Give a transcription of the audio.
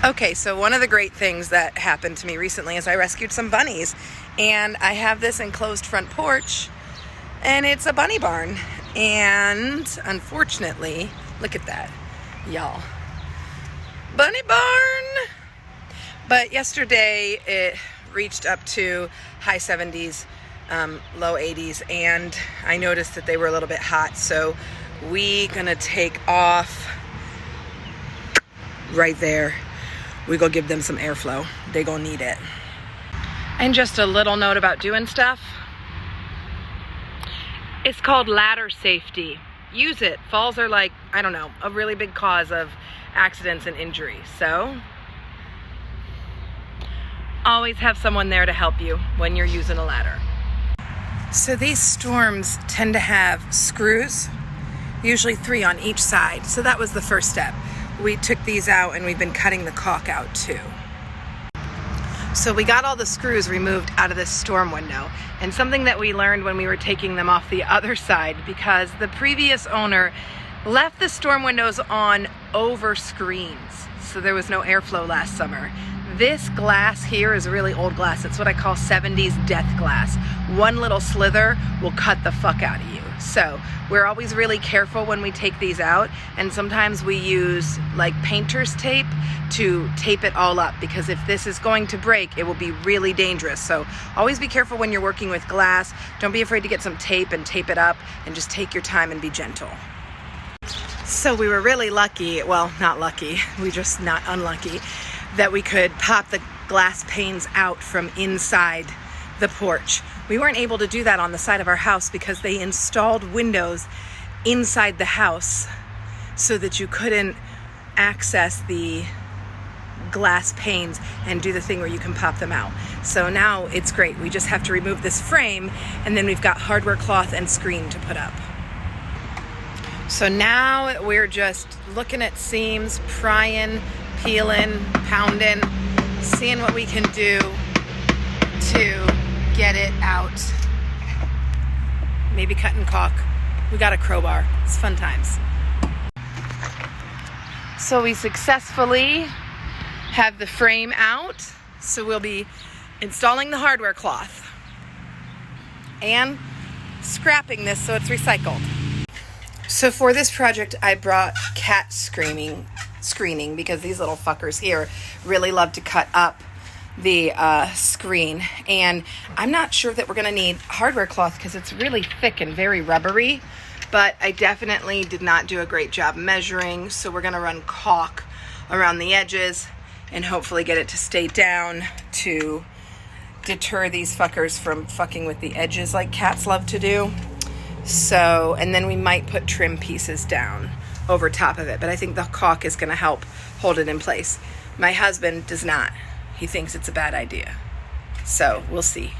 Okay, so one of the great things that happened to me recently is I rescued some bunnies, and I have this enclosed front porch, and it's a bunny barn. And unfortunately, look at that, y'all. Bunny barn! But yesterday it reached up to high 70s, low 80s, and I noticed that they were a little bit hot, so we gonna take off right there. We go give them some airflow. They gonna need it. And just a little note about doing stuff. It's called ladder safety. Use it. Falls are like, I don't know, a really big cause of accidents and injury. So always have someone there to help you when you're using a ladder. So these storms tend to have screws, usually 3 on each side. So that was the first step. We took these out and we've been cutting the caulk out too. So we got all the screws removed out of this storm window, and something that we learned when we were taking them off the other side, because the previous owner left the storm windows on over screens, so there was no airflow last summer. This glass here is really old glass. It's what I call 70s death glass. One little slither will cut the fuck out of you. So we're always really careful when we take these out, and sometimes we use like painter's tape to tape it all up, because if this is going to break, it will be really dangerous. So always be careful when you're working with glass. Don't be afraid to get some tape and tape it up, and just take your time and be gentle. So we were really lucky, well, not lucky, we just not unlucky, that we could pop the glass panes out from inside the porch. We weren't able to do that on the side of our house because they installed windows inside the house so that you couldn't access the glass panes and do the thing where you can pop them out. So now it's great. We just have to remove this frame, and then we've got hardware cloth and screen to put up. So now we're just looking at seams, prying, peeling, pounding, seeing what we can do to get it out. Maybe cutting caulk. We got a crowbar. It's fun times. So we successfully have the frame out. So we'll be installing the hardware cloth and scrapping this so it's recycled. So for this project, I brought cat screening because these little fuckers here really love to cut up the screen, and I'm not sure that we're gonna need hardware cloth because it's really thick and very rubbery, but I definitely did not do a great job measuring, so we're gonna run caulk around the edges and hopefully get it to stay down to deter these fuckers from fucking with the edges like cats love to do. So, and then we might put trim pieces down over top of it, but I think the caulk is gonna help hold it in place. My husband does not. He thinks it's a bad idea. So we'll see.